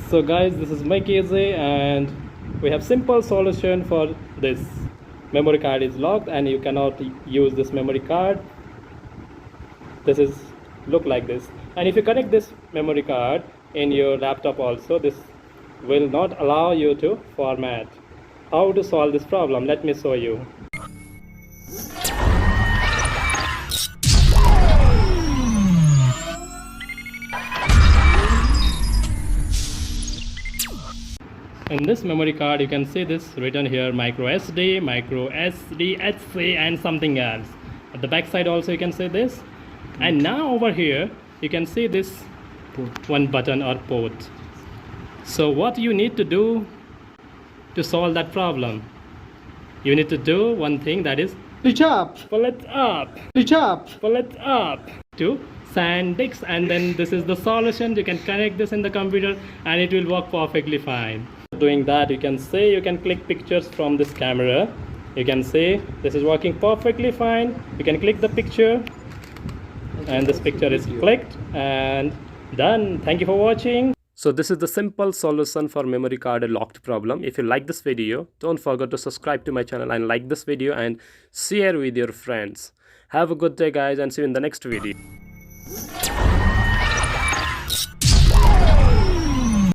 So guys, this is makeeasy and we have simple solution for this. Memory card is locked and you cannot use this memory card. This is look like this, and if you connect this memory card in your laptop also, this will not allow you to format. How to solve this problem? Let me show you. In this memory card you can see this written here, micro SD, HC and something else. At the back side also you can see this, and now over here you can see this one button or port. So what you need to do to solve that problem? You need to do one thing, that is Reach up, pull it up, reach up. pull it up to SanDisk, and then this is the solution. You can connect this in the computer and it will work perfectly fine. Doing that, you can see, you can click pictures from this camera. You can see this is working perfectly fine. You can click the picture and this picture is clicked and done. Thank you for watching. So this is the simple solution for memory card locked problem. If you like this video, don't forget to subscribe to my channel and like this video and share with your friends. Have a good day guys, and see you in the next video.